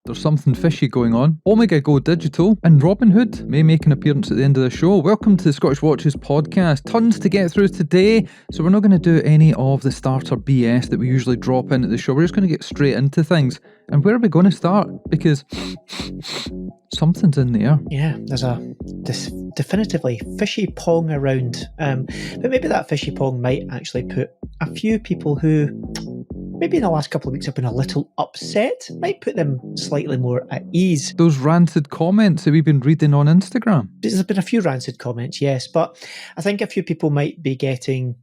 There's something fishy going on. Omega Go Digital and Robin Hood may make an appearance at the end of the show. Welcome to the Scottish Watches podcast. Tons to get through today, so we're not going to do any of the starter BS that we usually drop into the show. We're just going to get straight into things. And where are we going to start? Because something's in the air. Yeah, there's this definitively fishy pong around. But maybe that fishy pong might actually put a few people who maybe in the last couple of weeks have been a little upset, might put them slightly more at ease. Those rancid comments that we've been reading on Instagram. There's been a few rancid comments, yes, but I think a few people might be getting,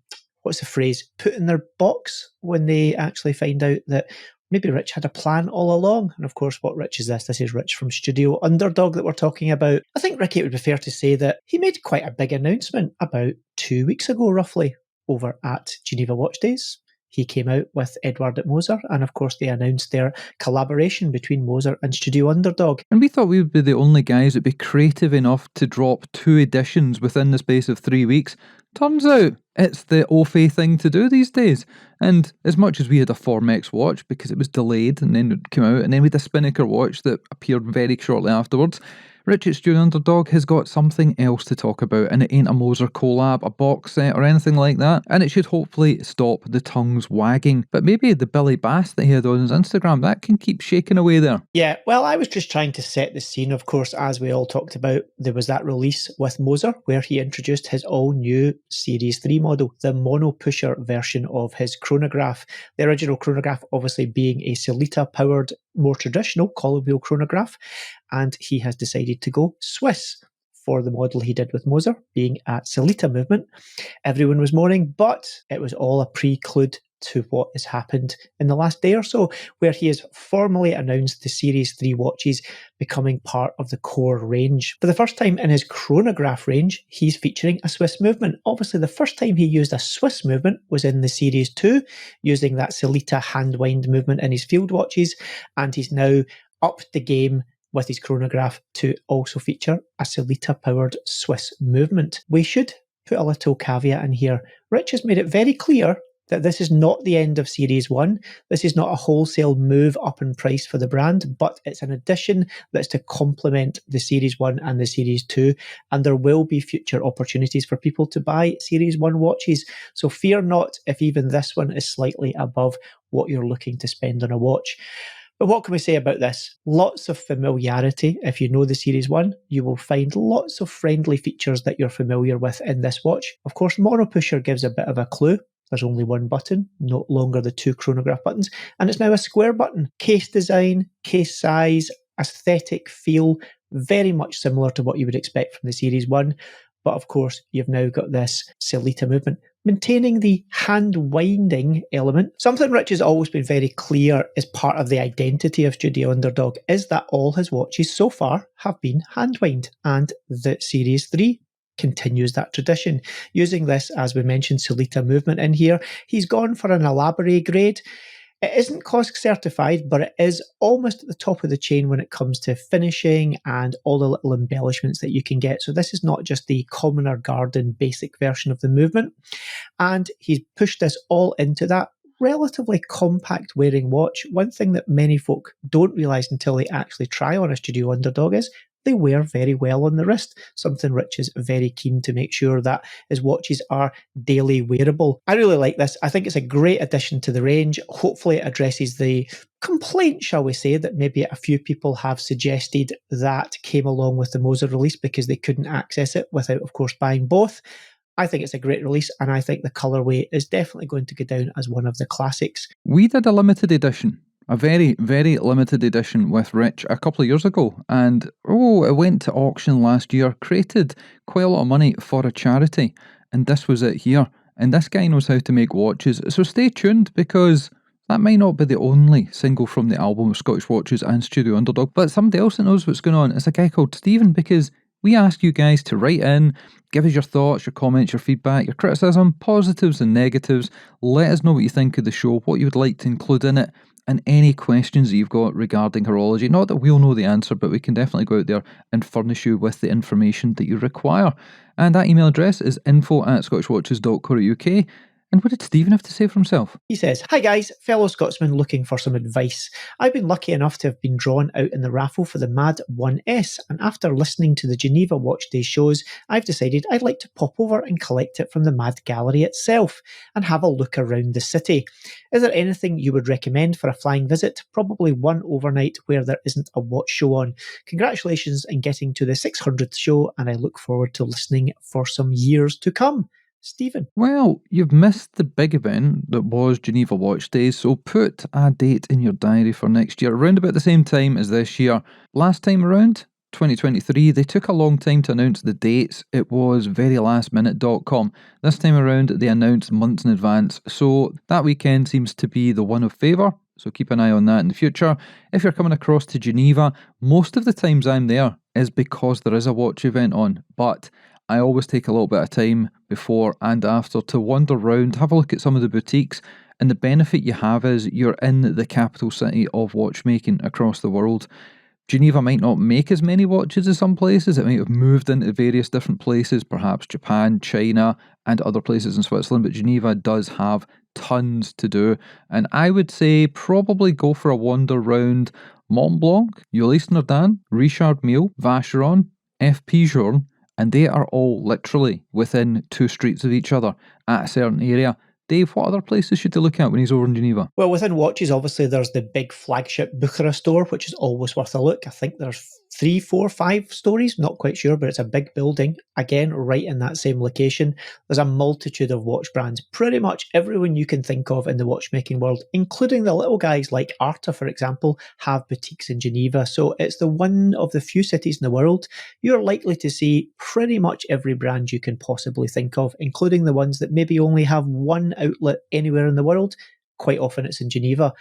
what's the phrase, put in their box when they actually find out that maybe Rich had a plan all along. And of course, what Rich is this? This is Rich from Studio Underdog that we're talking about. I think, Ricky, it would be fair to say that he made quite a big announcement about 2 weeks ago, roughly, over at Geneva Watch Days. He came out with Edward at Moser, and of course they announced their collaboration between Moser and Studio Underdog. And we thought we would be the only guys that'd be creative enough to drop 2 editions within the space of 3 weeks. Turns out it's the au fait thing to do these days. And as much as we had a Formex watch because it was delayed and then it came out, and then we had a Spinnaker watch that appeared very shortly afterwards, Rich at Studio Underdog has got something else to talk about, and it ain't a Moser collab, a box set or anything like that, and it should hopefully stop the tongues wagging. But maybe the Billy Bass that he had on his Instagram, that can keep shaking away there. Yeah, well, I was just trying to set the scene. Of course, as we all talked about, there was that release with Moser where he introduced his all-new Series 3 model, the mono-pusher version of his chronograph. The original chronograph obviously being a Sellita-powered, more traditional column wheel chronograph, and he has decided to go Swiss for the model he did with Moser, being at Sellita movement. Everyone was mourning, but it was all a prelude to what has happened in the last day or so, where he has formally announced the Series 3 watches becoming part of the core range. For the first time in his chronograph range, he's featuring a Swiss movement. Obviously, the first time he used a Swiss movement was in the Series 2, using that Sellita hand wind movement in his field watches, and he's now upped the game with his chronograph to also feature a Sellita-powered Swiss movement. We should put a little caveat in here. Rich has made it very clear that this is not the end of Series 1. This is not a wholesale move up in price for the brand, but it's an addition that's to complement the Series 1 and the Series 2, and there will be future opportunities for people to buy Series 1 watches. So fear not if even this one is slightly above what you're looking to spend on a watch. But what can we say about this? Lots of familiarity. If you know the Series 1, you will find lots of friendly features that you're familiar with in this watch. Of course, Mono Pusher gives a bit of a clue. There's only one button, no longer the 2 chronograph buttons, and it's now a square button. Case design, case size, aesthetic feel, very much similar to what you would expect from the Series 1. But of course, you've now got this Sellita movement, maintaining the hand-winding element. Something Rich has always been very clear is part of the identity of Studio Underdog is that all his watches so far have been hand-wind, and the Series 3 continues that tradition. Using this, as we mentioned, Sellita movement in here, he's gone for an elaborate grade. It isn't COSC certified, but it is almost at the top of the chain when it comes to finishing and all the little embellishments that you can get. So this is not just the commoner garden basic version of the movement. And he's pushed this all into that relatively compact wearing watch. One thing that many folk don't realise until they actually try on a Studio Underdog is they wear very well on the wrist, something Rich is very keen to make sure that his watches are daily wearable. I really like this. I think it's a great addition to the range. Hopefully it addresses the complaint, shall we say, that maybe a few people have suggested that came along with the Moser release because they couldn't access it without, of course, buying both. I think it's a great release, and I think the colourway is definitely going to go down as one of the classics. We did a limited edition. A very, very limited edition with Rich a couple of years ago, and it went to auction last year, created quite a lot of money for a charity, and this was it here. And this guy knows how to make watches, so stay tuned, because that might not be the only single from the album of Scottish Watches and Studio Underdog, but somebody else that knows what's going on is a guy called Stephen, because we ask you guys to write in, give us your thoughts, your comments, your feedback, your criticism, positives and negatives. Let us know what you think of the show, what you would like to include in it, and any questions that you've got regarding horology. Not that we'll know the answer, but we can definitely go out there and furnish you with the information that you require. And that email address is info@scottishwatches.co.uk. And what did Stephen have to say for himself? He says, "Hi guys, fellow Scotsman looking for some advice. I've been lucky enough to have been drawn out in the raffle for the Mad 1S, and after listening to the Geneva Watch Day shows, I've decided I'd like to pop over and collect it from the Mad Gallery itself and have a look around the city. Is there anything you would recommend for a flying visit? Probably one overnight where there isn't a watch show on. Congratulations on getting to the 600th show, and I look forward to listening for some years to come. Stephen." Well, you've missed the big event that was Geneva Watch Days, so put a date in your diary for next year, around about the same time as this year. Last time around, 2023, they took a long time to announce the dates. It was verylastminute.com. This time around, they announced months in advance, so that weekend seems to be the one of favour, so keep an eye on that in the future. If you're coming across to Geneva, most of the times I'm there is because there is a watch event on, but I always take a little bit of time before and after to wander around, have a look at some of the boutiques, and the benefit you have is you're in the capital city of watchmaking across the world. Geneva might not make as many watches as some places, it might have moved into various different places, perhaps Japan, China, and other places in Switzerland, but Geneva does have tons to do, and I would say probably go for a wander round Mont Blanc, Ulysse Nardin, Richard Mille, Vacheron, FP Journe, and they are all literally within 2 streets of each other at a certain area. Dave, what other places should they look at when he's over in Geneva? Well, within watches, obviously, there's the big flagship Bucharest store, which is always worth a look. I think there's 3, 4, 5 stories, not quite sure, but it's a big building. Again, right in that same location. There's a multitude of watch brands, pretty much everyone you can think of in the watchmaking world, including the little guys like Arta, for example, have boutiques in Geneva. So it's the one of the few cities in the world you're likely to see pretty much every brand you can possibly think of, including the ones that maybe only have one outlet anywhere in the world. Quite often it's in Geneva.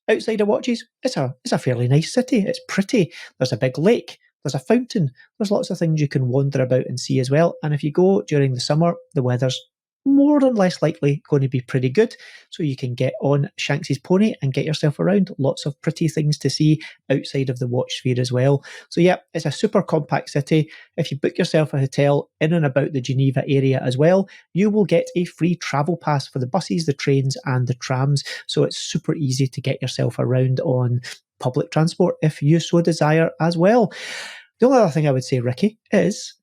Outside of watches, it's a fairly nice city. It's pretty. There's a big lake. There's a fountain. There's lots of things you can wander about and see as well. And if you go during the summer, the weather's more than less likely going to be pretty good. So you can get on Shanks's pony and get yourself around. Lots of pretty things to see outside of the watch sphere as well. So yeah, it's a super compact city. If you book yourself a hotel in and about the Geneva area as well, you will get a free travel pass for the buses, the trains and the trams. So it's super easy to get yourself around on public transport if you so desire as well. The only other thing I would say, Ricky, is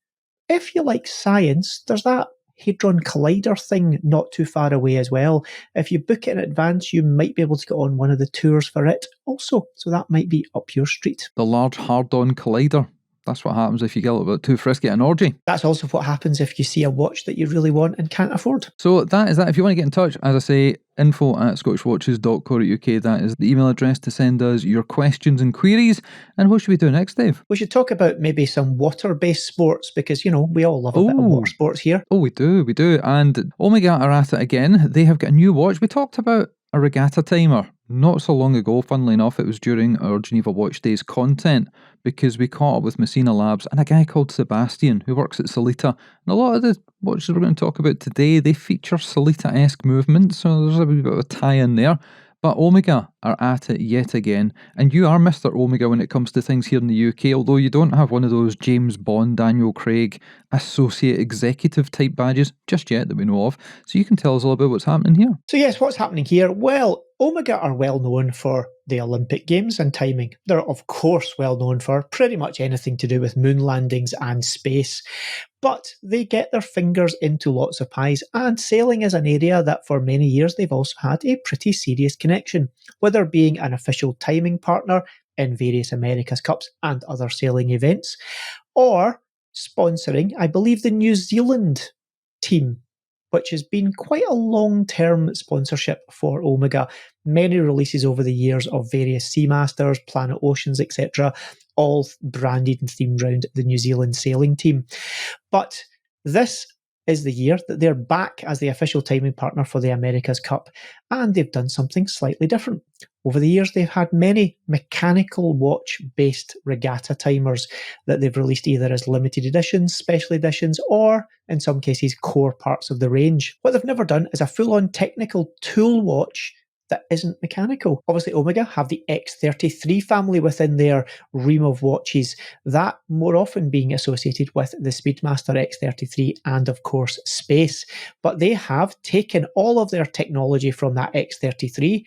if you like science, there's that Hadron Collider thing not too far away as well. If you book it in advance, you might be able to get on one of the tours for it also. So that might be up your street. The Large Hadron Collider. That's what happens if you get a little bit too frisky at an orgy. That's also what happens if you see a watch that you really want and can't afford. So that is that. If you want to get in touch, as I say, info@scottishwatches.co.uk. That is the email address to send us your questions and queries. And what should we do next, Dave? We should talk about maybe some water-based sports because, you know, we all love a bit of water sports here. Oh, we do. And Omega are at it again. They have got a new watch. We talked about a regatta timer not so long ago. Funnily enough, it was during our Geneva Watch Days content because we caught up with Messina Labs and a guy called Sebastian who works at Solita. And a lot of the watches we're going to talk about today, they feature Solita-esque movements, so there's a wee bit of a tie-in there. But Omega are at it yet again, and you are Mr. Omega when it comes to things here in the UK, although you don't have one of those James Bond, Daniel Craig, associate executive type badges just yet that we know of. So you can tell us a little bit what's happening here. So yes, what's happening here? Well, Omega are well known for the Olympic Games and timing. They're of course well known for pretty much anything to do with moon landings and space. But they get their fingers into lots of pies, and sailing is an area that for many years they've also had a pretty serious connection, whether being an official timing partner in various America's Cups and other sailing events, or sponsoring, I believe, the New Zealand team, which has been quite a long-term sponsorship for Omega. Many releases over the years of various Seamasters, Planet Oceans, etc., all branded and themed around the New Zealand sailing team. But this is the year that they're back as the official timing partner for the America's Cup, and they've done something slightly different. Over the years, they've had many mechanical watch-based regatta timers that they've released either as limited editions, special editions, or, in some cases, core parts of the range. What they've never done is a full-on technical tool watch that isn't mechanical. Obviously, Omega have the X33 family within their ream of watches, that more often being associated with the Speedmaster X33 and, of course, space. But they have taken all of their technology from that X33,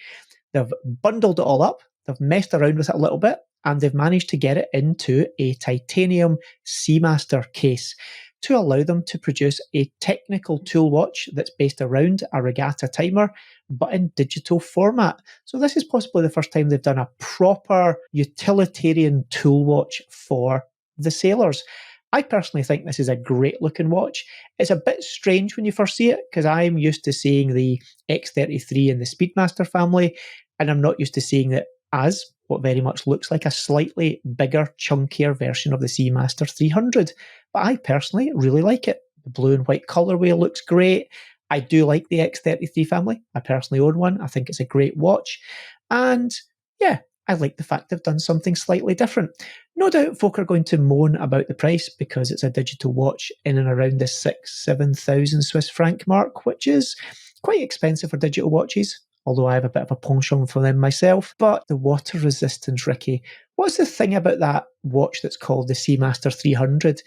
they've bundled it all up, they've messed around with it a little bit, and they've managed to get it into a titanium Seamaster case to allow them to produce a technical tool watch that's based around a regatta timer, but in digital format. So this is possibly the first time they've done a proper utilitarian tool watch for the sailors. I personally think this is a great looking watch. It's a bit strange when you first see it, because I'm used to seeing the X33 in the Speedmaster family, and I'm not used to seeing it as what very much looks like a slightly bigger, chunkier version of the Seamaster 300. But I personally really like it. The blue and white colorway looks great. I do like the X33 family. I personally own one. I think it's a great watch. And yeah, I like the fact they've done something slightly different. No doubt folk are going to moan about the price because it's a digital watch in and around the 6,000-7,000 Swiss franc mark, which is quite expensive for digital watches, although I have a bit of a penchant for them myself. But the water resistance, Ricky, what's the thing about that watch that's called the Seamaster 300?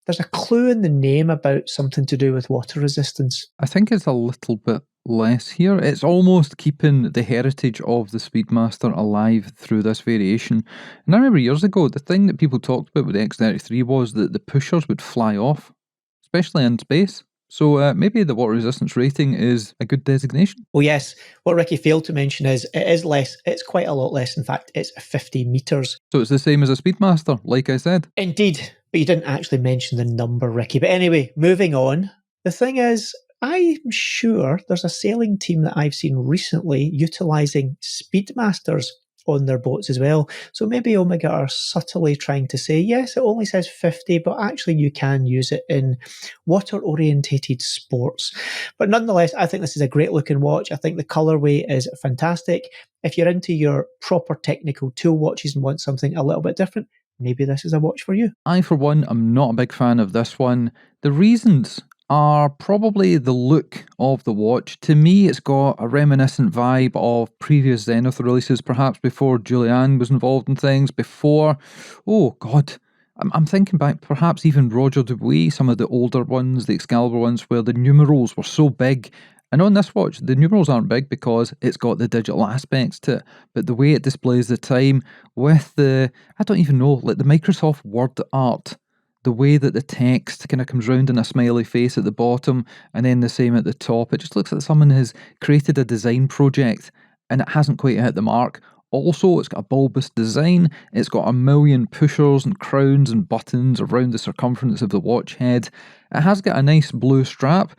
There's a clue in the name about something to do with water resistance. I think it's a little bit less here. It's almost keeping the heritage of the Speedmaster alive through this variation. And I remember years ago, the thing that people talked about with the X33 was that the pushers would fly off, especially in space. So maybe the water resistance rating is a good designation. Oh yes, what Ricky failed to mention is it is less. It's quite a lot less. In fact, it's 50 metres. So it's the same as a Speedmaster, like I said. Indeed, but you didn't actually mention the number, Ricky. But anyway, moving on. The thing is, I'm sure there's a sailing team that I've seen recently utilising Speedmasters on their boats as well. So maybe Omega are subtly trying to say, yes, it only says 50, but actually you can use it in water-orientated sports. But nonetheless, I think this is a great looking watch. I think the colourway is fantastic. If you're into your proper technical tool watches and want something a little bit different, maybe this is a watch for you. I, for one, am not a big fan of this one. The reasons are probably the look of the watch. To me, it's got a reminiscent vibe of previous Zenith releases, perhaps before Julian was involved in things, before, oh God, I'm thinking back, perhaps even Roger Dubuis, some of the older ones, the Excalibur ones, where the numerals were so big. And on this watch, the numerals aren't big because it's got the digital aspects to it, but the way it displays the time with the, I don't even know, like the Microsoft Word art, the way that the text kind of comes round in a smiley face at the bottom and then the same at the top, it just looks like someone has created a design project and it hasn't quite hit the mark. Also, it's got a bulbous design, it's got a million pushers and crowns and buttons around the circumference of the watch head. It has got a nice blue strap,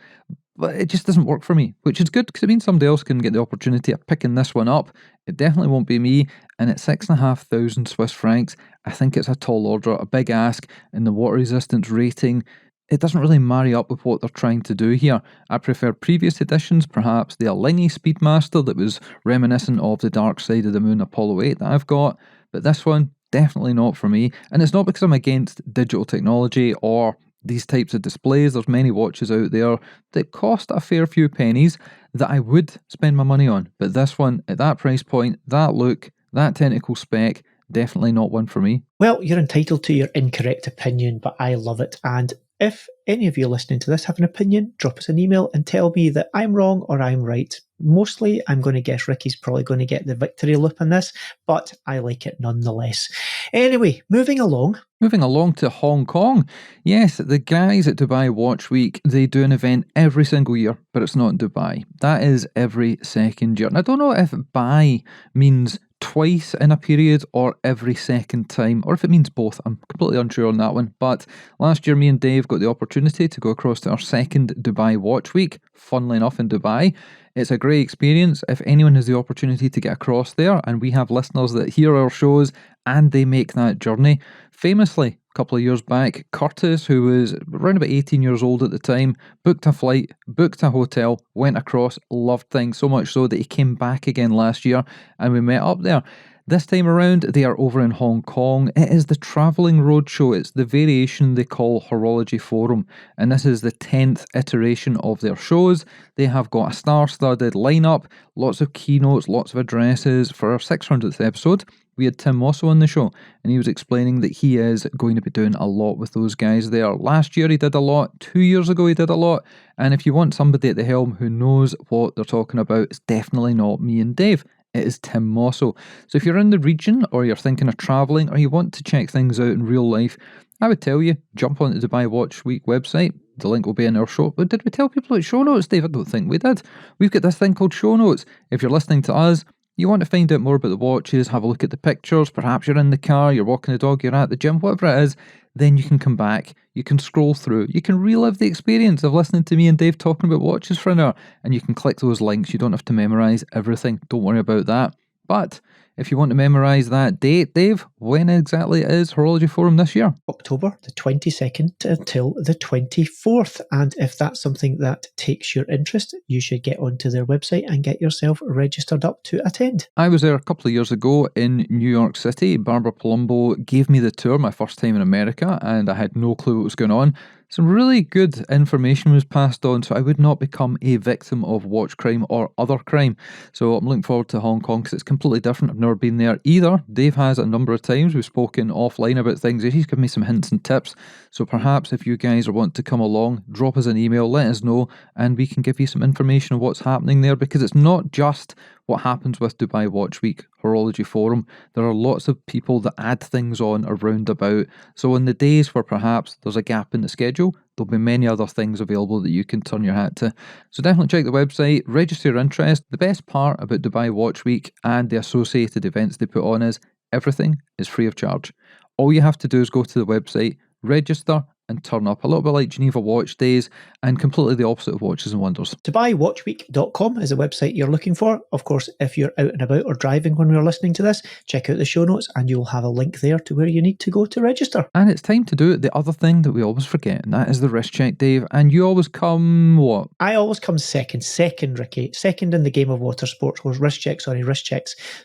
but it just doesn't work for me, which is good because it means somebody else can get the opportunity of picking this one up. It definitely won't be me, and at 6,500 Swiss francs, I think it's a tall order, a big ask, and the water resistance rating, it doesn't really marry up with what they're trying to do here. I prefer previous editions, perhaps the Alinghi Speedmaster that was reminiscent of the Dark Side of the Moon Apollo 8 that I've got, but this one, definitely not for me, and it's not because I'm against digital technology or these types of displays. There's many watches out there that cost a fair few pennies that I would spend my money on, but this one, at that price point, that look, that technical spec, definitely not one for me. Well, you're entitled to your incorrect opinion, but I love it. And if any of you listening to this have an opinion, drop us an email and tell me that I'm wrong or I'm right. Mostly, I'm going to guess Ricky's probably going to get the victory loop in this, but I like it nonetheless. Anyway, moving along. Moving along to Hong Kong. Yes, the guys at Dubai Watch Week, they do an event every single year, but it's not in Dubai. That is every second year. And I don't know if by means twice in a period or every second time, or if it means both. I'm completely unsure on that one. But last year, me and Dave got the opportunity to go across to our second Dubai Watch Week, funnily enough in Dubai. It's a great experience. If anyone has the opportunity to get across there, and we have listeners that hear our shows and they make that journey. Famously, a couple of years back, Curtis, who was around about 18 years old at the time, booked a flight, booked a hotel, went across, loved things so much so that he came back again last year and we met up there. This time around, they are over in Hong Kong. It is the Travelling Roadshow. It's the variation they call Horology Forum, and this is the 10th iteration of their shows. They have got a star-studded lineup, lots of keynotes, lots of addresses. For our 600th episode, we had Tim Mosso on the show, and he was explaining that he is going to be doing a lot with those guys there. Last year he did a lot, 2 years ago he did a lot, and if you want somebody at the helm who knows what they're talking about, it's definitely not me and Dave. It is Tim Mosso. So if you're in the region, or you're thinking of travelling, or you want to check things out in real life, I would tell you, jump on the Dubai Watch Week website. The link will be in our show. But did we tell people about show notes, Dave? I don't think we did. We've got this thing called show notes. If you're listening to us, you want to find out more about the watches, have a look at the pictures, perhaps you're in the car, you're walking the dog, you're at the gym, whatever it is, then you can come back, you can scroll through, you can relive the experience of listening to me and Dave talking about watches for an hour, and you can click those links. You don't have to memorise everything. Don't worry about that. But if you want to memorise that date, Dave, when exactly is Horology Forum this year? October the 22nd until the 24th. And if that's something that takes your interest, you should get onto their website and get yourself registered up to attend. I was there a couple of years ago in New York City. Barbara Palumbo gave me the tour my first time in America, and I had no clue what was going on. Some really good information was passed on, so I would not become a victim of watch crime or other crime. So I'm looking forward to Hong Kong because it's completely different. I've never been there either. Dave has a number of times. We've spoken offline about things. He's given me some hints and tips. So perhaps if you guys want to come along, drop us an email, let us know, and we can give you some information on what's happening there, because it's not just what happens with Dubai Watch Week Horology Forum. There are lots of people that add things on around about. So on the days where perhaps there's a gap in the schedule, there'll be many other things available that you can turn your hat to. So definitely check the website, register your interest. The best part about Dubai Watch Week and the associated events they put on is everything is free of charge. All you have to do is go to the website, register, and turn up. A little bit like Geneva Watch Days, and completely the opposite of Watches and Wonders. DubaiWatchWeek.com is the website you're looking for. Of course, if you're out and about or driving when we're listening to this, check out the show notes and you'll have a link there to where you need to go to register. And it's time to do the other thing that we always forget, and that is the wrist check, Dave. And you always come what? I always come second, Ricky. Second in the game of water sports, or wrist checks.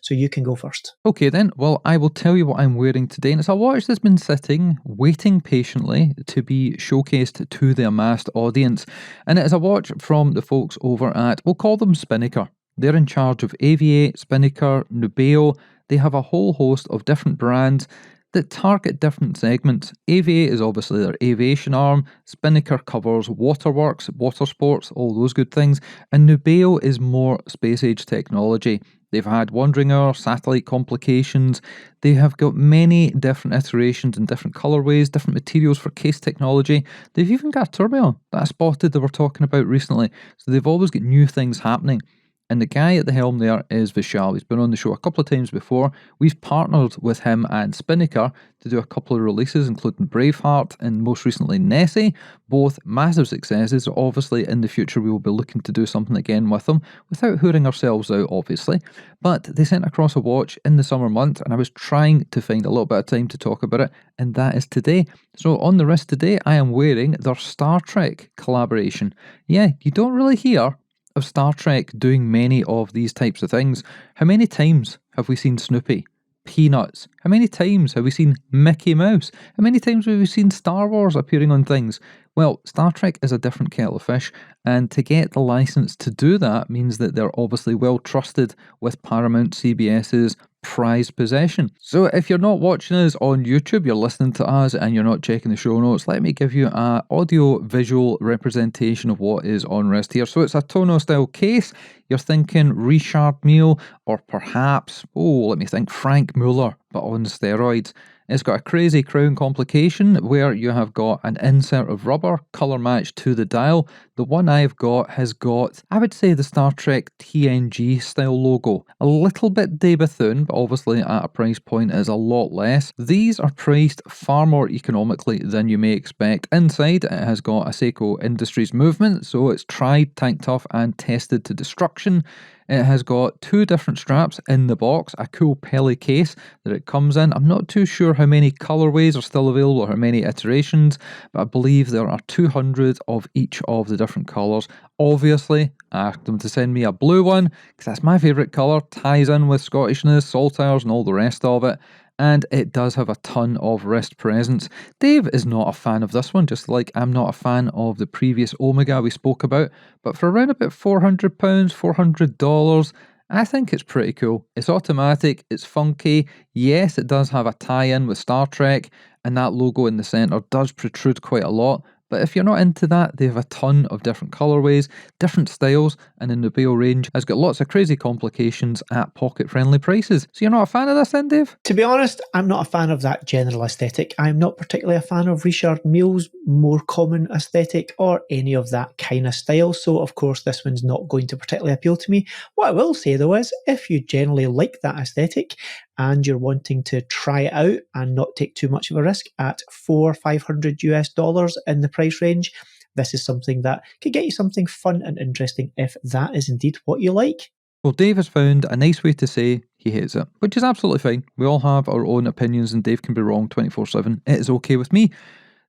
So you can go first. Okay then, well, I will tell you what I'm wearing today, and it's a watch that's been sitting, waiting patiently to be showcased to the amassed audience. And it is a watch from the folks over at, we'll call them Spinnaker. They're in charge of Aviate, Spinnaker, Nubeo. They have a whole host of different brands that target different segments. Aviate is obviously their aviation arm, Spinnaker covers waterworks, water sports, all those good things, and Nubeo is more space age technology. They've had wandering hour, satellite complications. They have got many different iterations and different colourways, different materials for case technology. They've even got a tourbillon that I spotted they were talking about recently. So they've always got new things happening. And the guy at the helm there is Vishal. He's been on the show a couple of times before. We've partnered with him and Spinnaker to do a couple of releases, including Braveheart and most recently Nessie. Both massive successes. Obviously, in the future, we will be looking to do something again with them without hooring ourselves out, obviously. But they sent across a watch in the summer month, and I was trying to find a little bit of time to talk about it, and that is today. So on the wrist today, I am wearing their Star Trek collaboration. Yeah, you don't really hear of Star Trek doing many of these types of things. How many times have we seen Snoopy? Peanuts? How many times have we seen Mickey Mouse? How many times have we seen Star Wars appearing on things? Well, Star Trek is a different kettle of fish, and to get the license to do that means that they're obviously well trusted with Paramount CBS's prized possession. So if you're not watching us on YouTube, you're listening to us and you're not checking the show notes, let me give you an audio visual representation of what is on wrist here. So it's a Tono style case. You're thinking Richard Mille, or perhaps, let me think, Frank Mueller, but on steroids. It's got a crazy crown complication where you have got an insert of rubber, colour matched to the dial. The one I've got has got, I would say, the Star Trek TNG style logo. A little bit de Bethune, but obviously at a price point is a lot less. These are priced far more economically than you may expect. Inside, it has got a Seiko Industries movement, so it's tried, tanked tough and tested to destruction. It has got 2 different straps in the box, a cool Pele case that it comes in. I'm not too sure how many colourways are still available or how many iterations, but I believe there are 200 of each of the different colours. Obviously, I asked them to send me a blue one, because that's my favourite colour, ties in with Scottishness, saltires and all the rest of it. And it does have a ton of wrist presence. Dave is not a fan of this one, just like I'm not a fan of the previous Omega we spoke about, but for around about £400, $400, I think it's pretty cool. It's automatic, it's funky. Yes, it does have a tie-in with Star Trek, and that logo in the centre does protrude quite a lot. But if you're not into that, they have a ton of different colourways, different styles, and in the Bail range has got lots of crazy complications at pocket-friendly prices. So you're not a fan of this then, Dave? To be honest, I'm not a fan of that general aesthetic. I'm not particularly a fan of Richard Mile's more common aesthetic or any of that kind of style, so of course this one's not going to particularly appeal to me. What I will say though is, if you generally like that aesthetic and you're wanting to try it out and not take too much of a risk at $400 in the price range, this is something that could get you something fun and interesting if that is indeed what you like. Well, Dave has found a nice way to say he hates it, which is absolutely fine. We all have our own opinions and Dave can be wrong 24/7. It is okay with me.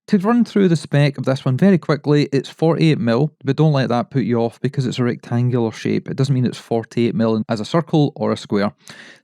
To run through the spec of this one very quickly, it's 48mm, but don't let that put you off because it's a rectangular shape. It doesn't mean it's 48mm as a circle or a square.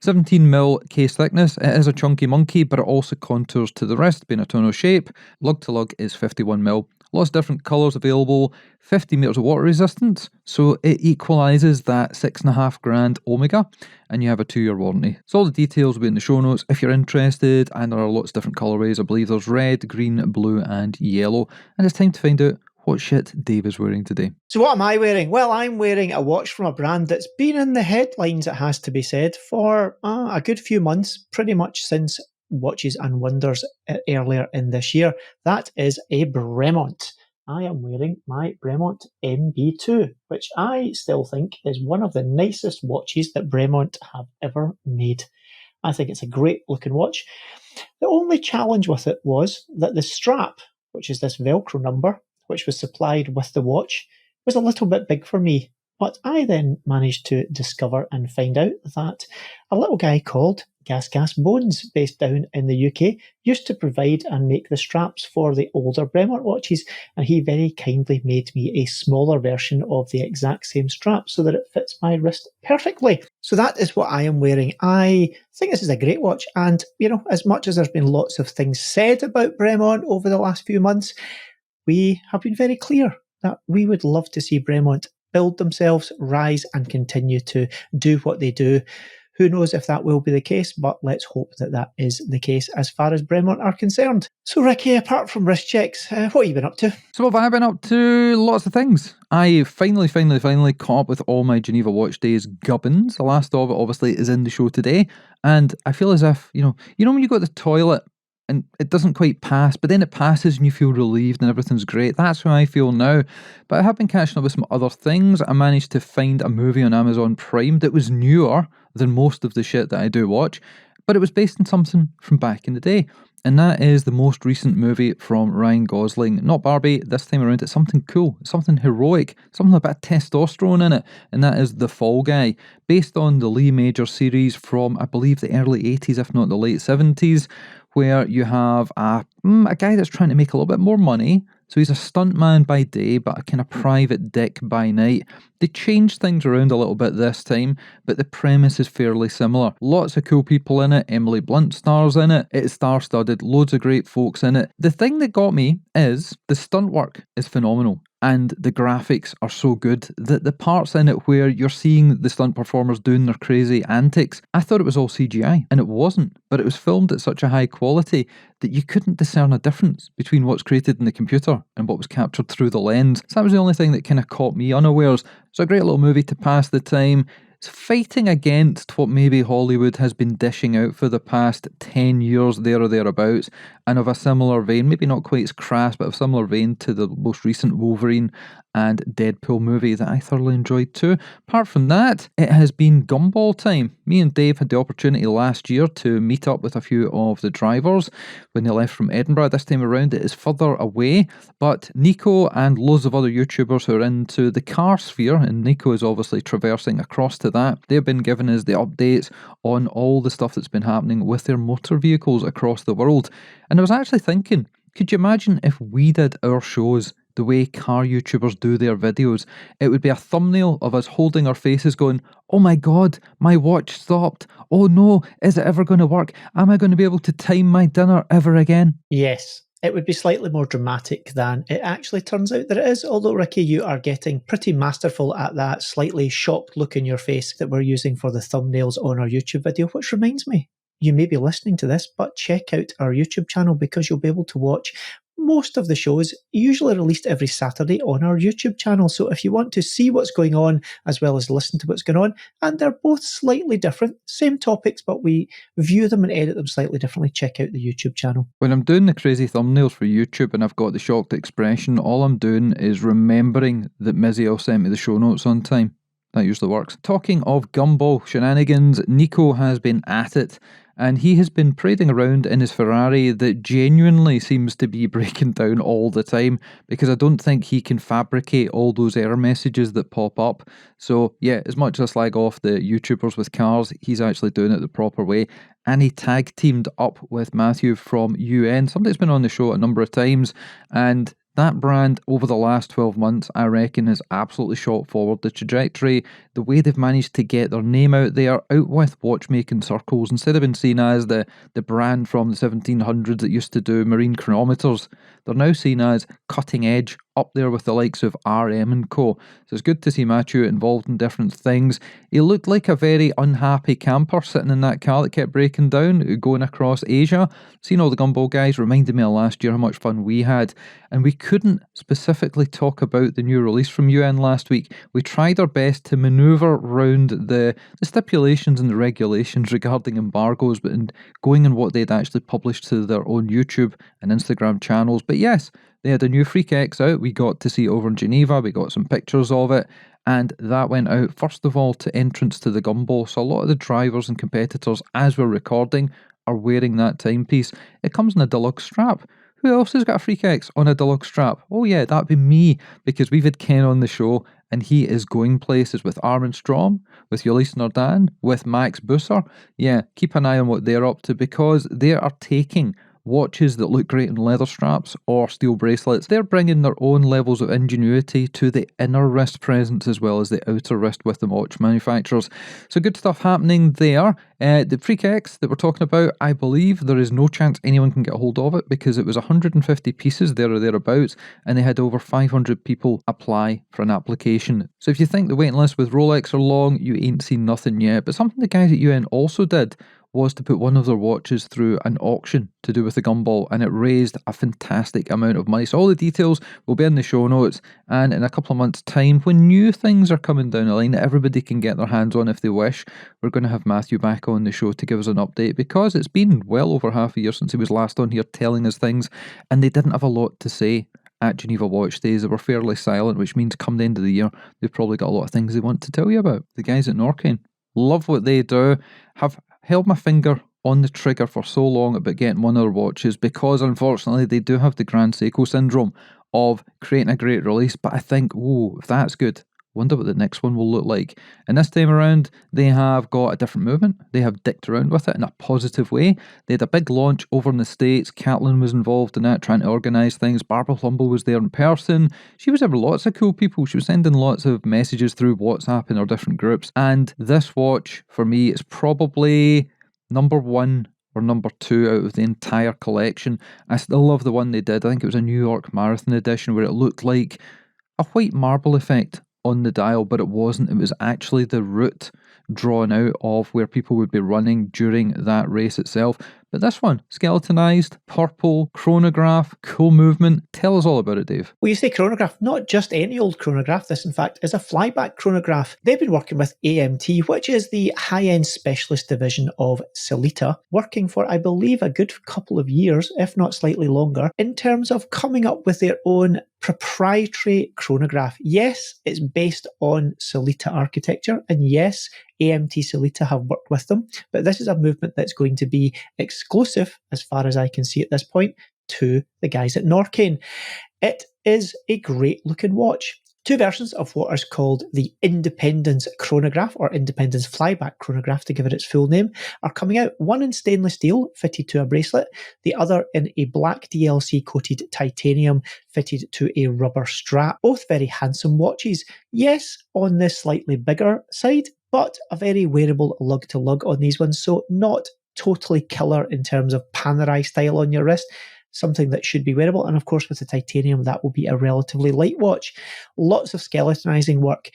17mm case thickness. It is a chunky monkey, but it also contours to the wrist, being a tonal shape. Lug to lug is 51mm. Lots of different colours available, 50 metres of water resistance, so it equalises that $6,500 Omega, and you have a 2-year warranty. So all the details will be in the show notes if you're interested, and there are lots of different colourways. I believe there's red, green, blue and yellow, and it's time to find out what shit Dave is wearing today. So what am I wearing? Well, I'm wearing a watch from a brand that's been in the headlines, it has to be said, for a good few months, pretty much since Watches and Wonders earlier in this year. That is a Bremont. I am wearing my Bremont MB2, which I still think is one of the nicest watches that Bremont have ever made. I think it's a great looking watch. The only challenge with it was that the strap, which is this Velcro number, which was supplied with the watch, was a little bit big for me. But I then managed to discover and find out that a little guy called Gas Bones, based down in the UK, used to provide and make the straps for the older Bremont watches, and he very kindly made me a smaller version of the exact same strap so that it fits my wrist perfectly. So that is what I am wearing. I think this is a great watch, and you know, as much as there's been lots of things said about Bremont over the last few months, we have been very clear that we would love to see Bremont build themselves, rise and continue to do what they do. Who knows if that will be the case, but let's hope that that is the case as far as Bremont are concerned. So Ricky, apart from wrist checks, what have you been up to? So what have I been up to? Lots of things. I finally caught up with all my Geneva Watch Days gubbins. The last of it obviously is in the show today, and I feel as if, you know when you go to the toilet and it doesn't quite pass, but then it passes and you feel relieved and everything's great. That's how I feel now. But I have been catching up with some other things. I managed to find a movie on Amazon Prime that was newer than most of the shit that I do watch, but it was based on something from back in the day. And that is the most recent movie from Ryan Gosling. Not Barbie, this time around it's something cool, something heroic, something with a bit of testosterone in it, and that is The Fall Guy, based on the Lee Major series from, I believe, the early 80s, if not the late 70s, where you have a guy that's trying to make a little bit more money. So he's a stuntman by day, but a kind of private dick by night. They changed things around a little bit this time, but the premise is fairly similar. Lots of cool people in it. Emily Blunt stars in it. It's star-studded. Loads of great folks in it. The thing that got me is the stunt work is phenomenal. And the graphics are so good that the parts in it where you're seeing the stunt performers doing their crazy antics, I thought it was all CGI, and it wasn't. But it was filmed at such a high quality that you couldn't discern a difference between what's created in the computer and what was captured through the lens. So that was the only thing that kind of caught me unawares. So a great little movie to pass the time. It's fighting against what maybe Hollywood has been dishing out for the past 10 years, there or thereabouts, and of a similar vein, maybe not quite as crass, but of similar vein to the most recent Wolverine and Deadpool movie that I thoroughly enjoyed too. Apart from that, it has been Gumball time. Me and Dave had the opportunity last year to meet up with a few of the drivers when they left from Edinburgh. This time around it is further away, but Nico and loads of other YouTubers who are into the car sphere, and Nico is obviously traversing across to that. They've been giving us the updates on all the stuff that's been happening with their motor vehicles across the world. And I was actually thinking, could you imagine if we did our shows the way car YouTubers do their videos? It would be a thumbnail of us holding our faces going, oh my god, my watch stopped. Oh no, is it ever going to work? Am I going to be able to time my dinner ever again? Yes, it would be slightly more dramatic than it actually turns out that it is, although Ricky, you are getting pretty masterful at that slightly shocked look in your face that we're using for the thumbnails on our YouTube video, which reminds me, you may be listening to this, but check out our YouTube channel because you'll be able to watch most of the shows, usually released every Saturday on our YouTube channel. So if you want to see what's going on as well as listen to what's going on, and they're both slightly different, same topics, but we view them and edit them slightly differently, check out the YouTube channel. When I'm doing the crazy thumbnails for YouTube and I've got the shocked expression, all I'm doing is remembering that Miziel sent me the show notes on time. That usually works. Talking of Gumball shenanigans, Nico has been at it, and he has been parading around in his Ferrari that genuinely seems to be breaking down all the time, because I don't think he can fabricate all those error messages that pop up. So yeah, as much as I slag off the YouTubers with cars, he's actually doing it the proper way. And he tag teamed up with Matthew from UN, somebody that's been on the show a number of times, and that brand, over the last 12 months, I reckon has absolutely shot forward the trajectory. The way they've managed to get their name out there, out with watchmaking circles, instead of being seen as the brand from the 1700s that used to do marine chronometers, they're now seen as cutting edge, up there with the likes of RM and Co. So it's good to see Matthew involved in different things. He looked like a very unhappy camper sitting in that car that kept breaking down, going across Asia. Seeing all the Gumball guys reminded me of last year how much fun we had. And we couldn't specifically talk about the new release from UN last week. We tried our best to manoeuvre around the stipulations and the regulations regarding embargoes, but in going on what they'd actually published to their own YouTube and Instagram channels. But yes, they had a new Freak X out. We got to see it over in Geneva. We got some pictures of it. And that went out, first of all, to entrance to the Gumball. So a lot of the drivers and competitors, as we're recording, are wearing that timepiece. It comes in a deluxe strap. Who else has got a Freak X on a deluxe strap? Oh yeah, that'd be me, because we've had Ken on the show, and he is going places with Armin Strom, with Ulysse Nardin, with Max Busser. Yeah, keep an eye on what they're up to, because they are taking watches that look great in leather straps or steel bracelets. They're bringing their own levels of ingenuity to the inner wrist presence as well as the outer wrist with the watch manufacturers. So good stuff happening there. The Freak X that we're talking about, I believe there is no chance anyone can get a hold of it, because it was 150 pieces there or thereabouts, and they had over 500 people apply for an application. So if you think the waiting list with Rolex are long, you ain't seen nothing yet. But something the guys at UN also did was to put one of their watches through an auction to do with the Gumball, and it raised a fantastic amount of money. So all the details will be in the show notes, and in a couple of months' time, when new things are coming down the line that everybody can get their hands on if they wish, we're going to have Matthew back on the show to give us an update, because it's been well over half a year since he was last on here telling us things, and they didn't have a lot to say at Geneva Watch Days. They were fairly silent, which means come the end of the year, they've probably got a lot of things they want to tell you about. The guys at Norqain love what they do, have held my finger on the trigger for so long about getting one of their watches, because unfortunately they do have the Grand Seiko syndrome of creating a great release, but I think, oh, if that's good, wonder what the next one will look like. And this time around, they have got a different movement. They have dicked around with it in a positive way. They had a big launch over in the States. Catelyn was involved in that, trying to organise things. Barbara Plumble was there in person. She was having lots of cool people. She was sending lots of messages through WhatsApp in our different groups. And this watch, for me, is probably number one or number two out of the entire collection. I still love the one they did. I think it was a New York Marathon edition, where it looked like a white marble effect on the dial, but it wasn't. It was actually the route drawn out of where people would be running during that race itself. But this one, skeletonized, purple, chronograph, cool movement. Tell us all about it, Dave. Well, you say chronograph, not just any old chronograph. This, in fact, is a flyback chronograph. They've been working with AMT, which is the high-end specialist division of Sellita, working for, I believe, a good couple of years, if not slightly longer, in terms of coming up with their own proprietary chronograph. Yes, it's based on Sellita architecture, and yes, AMT Sellita have worked with them, but this is a movement that's going to be exclusive, as far as I can see at this point, to the guys at Norqain. It is a great looking watch. Two versions of what is called the Independence chronograph, or Independence flyback chronograph to give it its full name, are coming out. One in stainless steel fitted to a bracelet, the other in a black DLC coated titanium fitted to a rubber strap. Both very handsome watches. Yes, on the slightly bigger side, but a very wearable lug to lug on these ones, so not totally killer in terms of Panerai style on your wrist. Something that should be wearable. And of course, with the titanium, that will be a relatively light watch. Lots of skeletonizing work.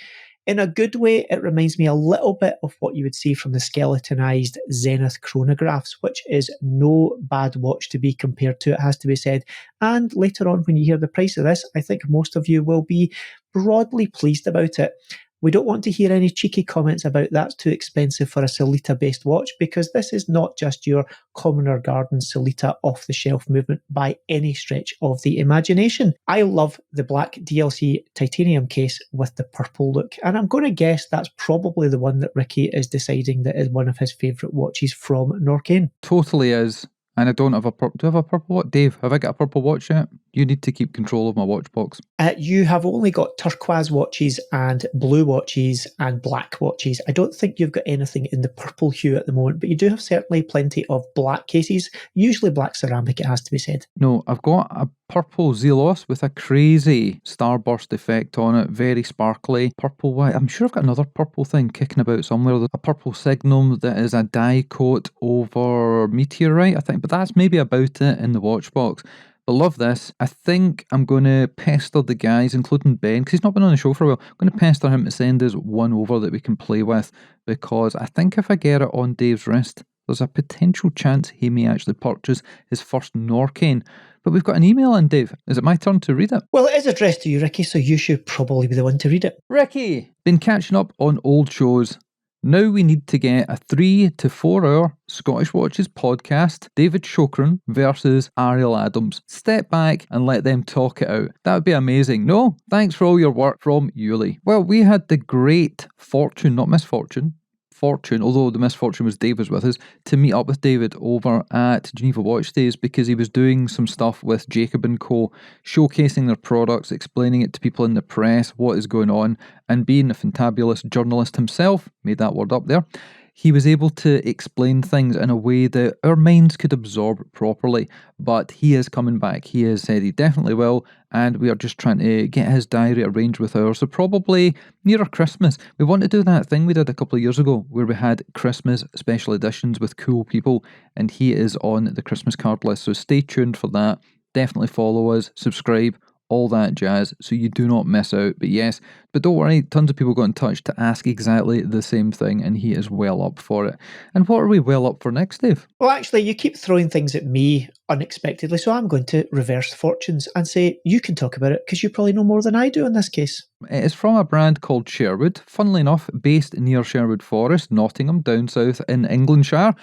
In a good way, it reminds me a little bit of what you would see from the skeletonized Zenith chronographs, which is no bad watch to be compared to, it has to be said. And later on, when you hear the price of this, I think most of you will be broadly pleased about it. We don't want to hear any cheeky comments about that's too expensive for a Sellita-based watch, because this is not just your commoner garden Sellita off-the-shelf movement by any stretch of the imagination. I love the black DLC titanium case with the purple look, and I'm going to guess that's probably the one that Ricky is deciding that is one of his favourite watches from Norqain. Totally is. And I don't have a purple. Do I have a purple watch? Dave, have I got a purple watch yet? You need to keep control of my watch box. You have only got turquoise watches and blue watches and black watches. I don't think you've got anything in the purple hue at the moment, but you do have certainly plenty of black cases, usually black ceramic, it has to be said. No, I've got a purple Zelos with a crazy starburst effect on it, very sparkly. Purple white. I'm sure I've got another purple thing kicking about somewhere. A purple Signum that is a dye coat over meteorite, I think, but that's maybe about it in the watch box. But love this. I think I'm going to pester the guys, including Ben, because he's not been on the show for a while. I'm going to pester him to send us one over that we can play with, because I think if I get it on Dave's wrist, there's a potential chance he may actually purchase his first Norqain. But we've got an email in, Dave. Is it my turn to read it? Well, it is addressed to you, Ricky, so you should probably be the one to read it. Ricky! Been catching up on old shows. Now we need to get a 3 to 4 hour Scottish Watches podcast, David Shokran versus Ariel Adams. Step back and let them talk it out. That would be amazing. No, thanks for all your work from Ulysse. Well, we had the great fortune, not misfortune, fortune, although the misfortune was Dave was with us, to meet up with David over at Geneva Watch Days, because he was doing some stuff with Jacob & Co, showcasing their products, explaining it to people in the press, what is going on, and being a fantabulous journalist himself, made that word up there, he was able to explain things in a way that our minds could absorb properly. But he is coming back. He has said he definitely will, and we are just trying to get his diary arranged with ours. So probably nearer Christmas. We want to do that thing we did a couple of years ago where we had Christmas special editions with cool people, and he is on the Christmas card list. So stay tuned for that. Definitely follow us, subscribe, all that jazz, so you do not miss out. But yes, but don't worry, tons of people got in touch to ask exactly the same thing, and he is well up for it. And what are we well up for next, Dave? Well, actually, you keep throwing things at me unexpectedly, so I'm going to reverse fortunes and say you can talk about it, because you probably know more than I do in this case. It is from a brand called Sherwood, funnily enough, based near Sherwood Forest, Nottingham, down south in Englandshire.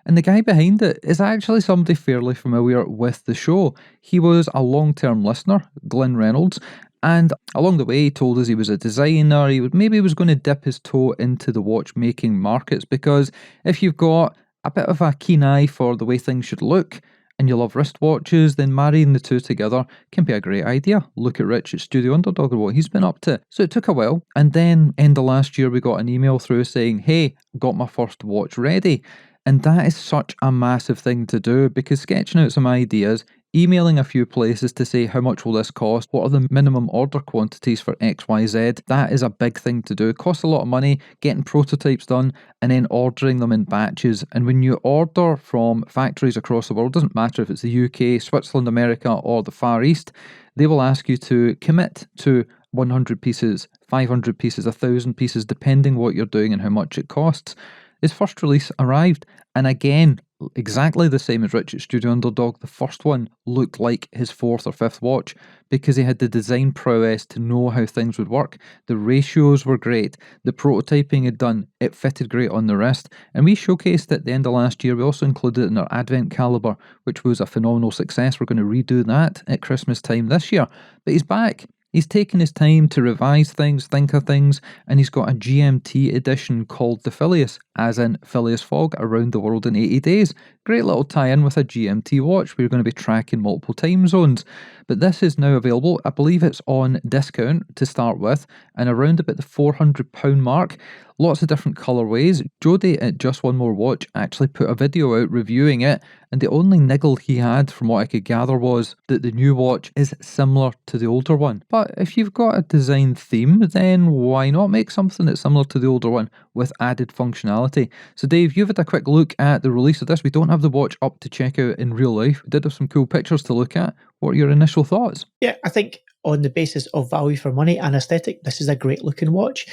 And the guy behind it is actually somebody fairly familiar with the show. He was a long-term listener, Glenn Reynolds, and along the way he told us he was a designer. Maybe was going to dip his toe into the watchmaking markets, because if you've got a bit of a keen eye for the way things should look, and you love wristwatches, then marrying the two together can be a great idea. Look at Rich at Studio Underdog and what he's been up to. So it took a while, and then end of last year we got an email through saying, hey, got my first watch ready. And that is such a massive thing to do, because sketching out some ideas, emailing a few places to say how much will this cost, what are the minimum order quantities for XYZ, that is a big thing to do. It costs a lot of money getting prototypes done and then ordering them in batches. And when you order from factories across the world, doesn't matter if it's the UK, Switzerland, America or the Far East, they will ask you to commit to 100 pieces, 500 pieces, 1,000 pieces, depending what you're doing and how much it costs. His first release arrived, and again, exactly the same as Rich at Studio Underdog, the first one looked like his fourth or fifth watch, because he had the design prowess to know how things would work. The ratios were great, the prototyping had done, it fitted great on the wrist, and we showcased it at the end of last year. We also included it in our Advent Caliber, which was a phenomenal success. We're going to redo that at Christmas time this year, but he's back. He's taken his time to revise things, think of things, and he's got a GMT edition called the Phileas, as in Phileas Fogg Around the World in 80 Days. Great little tie-in with a GMT watch where you're going to be tracking multiple time zones. But this is now available, I believe it's on discount to start with, and around about the £400 mark. Lots of different colourways. Jody at Just One More Watch actually put a video out reviewing it, and the only niggle he had, from what I could gather, was that the new watch is similar to the older one. But if you've got a design theme, then why not make something that's similar to the older one with added functionality? So Dave, you've had a quick look at the release of this. We don't have the watch up to check out in real life. We did have some cool pictures to look at. What are your initial thoughts? Yeah, I think on the basis of value for money and aesthetic, this is a great looking watch.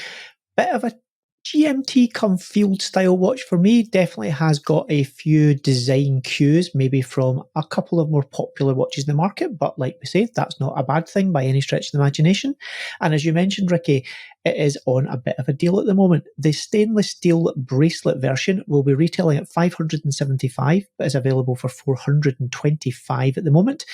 Bit of a GMT come field style watch for me. Definitely has got a few design cues, maybe from a couple of more popular watches in the market, but like we say, that's not a bad thing by any stretch of the imagination. And as you mentioned, Ricky, it is on a bit of a deal at the moment. The stainless steel bracelet version will be retailing at $575, but is available for $425 at the moment.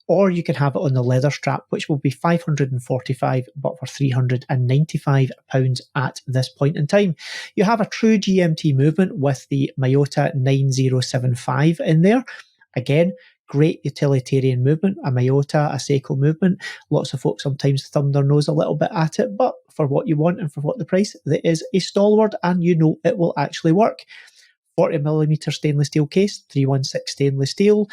Or you can have it on the leather strap, which will be $545, but for £395 at this point in time. You have a true GMT movement with the Miyota 9075 in there. Again, great utilitarian movement, a Miyota, a Seiko movement. Lots of folks sometimes thumb their nose a little bit at it, but for what you want and for what the price, there is a stalwart, and you know it will actually work. 40mm stainless steel case, 316 stainless steel,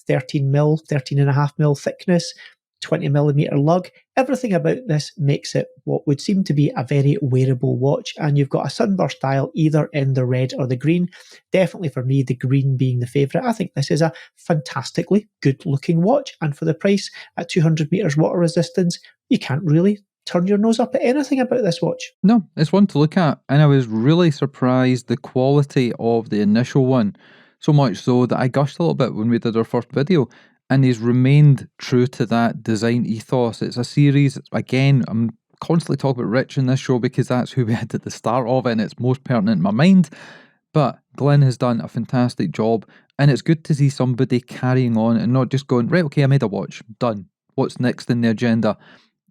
13.5mm thickness, 20mm lug. Everything about this makes it what would seem to be a very wearable watch, and you've got a sunburst dial either in the red or the green. Definitely for me, the green being the favourite. I think this is a fantastically good looking watch, and for the price at 200 metres water resistance, you can't really turn your nose up at anything about this watch. No, it's one to look at, and I was really surprised the quality of the initial one. So much so that I gushed a little bit when we did our first video, and he's remained true to that design ethos. It's a series, again, I'm constantly talking about Rich in this show because that's who we had at the start of it and it's most pertinent in my mind. But Glenn has done a fantastic job, and it's good to see somebody carrying on and not just going, right, okay, I made a watch, done. What's next in the agenda?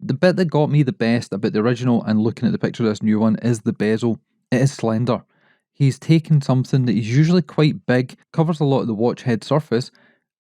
The bit that got me the best about the original and looking at the picture of this new one is the bezel. It is slender. He's taken something that is usually quite big, covers a lot of the watch head surface,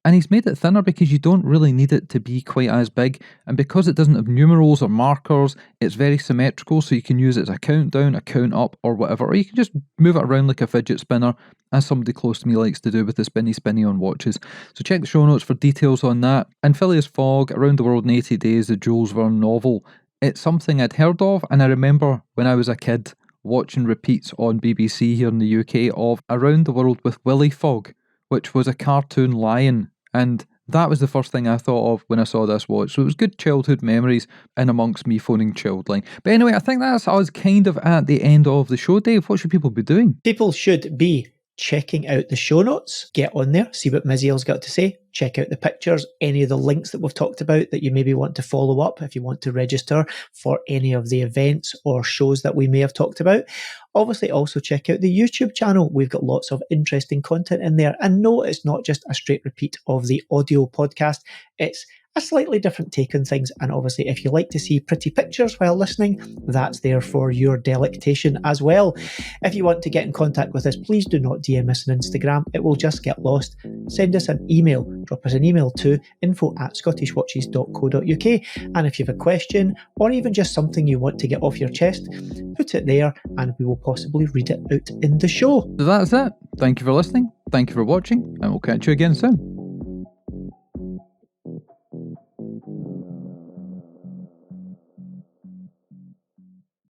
and he's made it thinner because you don't really need it to be quite as big, and because it doesn't have numerals or markers, it's very symmetrical, so you can use it as a countdown, a count up, or whatever, or you can just move it around like a fidget spinner, as somebody close to me likes to do with the spinny on watches. So check the show notes for details on that. And Phileas Fogg, Around the World in 80 Days, the Jules Verne novel, it's something I'd heard of, and I remember when I was a kid watching repeats on BBC here in the UK of Around the World with Willy Fogg, which was a cartoon lion, and that was the first thing I thought of when I saw this watch. So it was good childhood memories in amongst me phoning Childline. But anyway, I think that's us kind of at the end of the show. Dave, what should people be doing? People should be checking out the show notes, get on there, see what Miziel's got to say, check out the pictures, any of the links that we've talked about that you maybe want to follow up if you want to register for any of the events or shows that we may have talked about. Obviously, also check out the YouTube channel. We've got lots of interesting content in there. And no, it's not just a straight repeat of the audio podcast. It's a slightly different take on things. And obviously, if you like to see pretty pictures while listening, that's there for your delectation as well. If you want to get in contact with us, please do not DM us on Instagram. It will just get lost. Send us an email. Drop us an email to info@scottishwatches.co.uk. And if you have a question or even just something you want to get off your chest, put it there and we will possibly read it out in the show. So that's it. Thank you for listening. Thank you for watching, and we'll catch you again soon.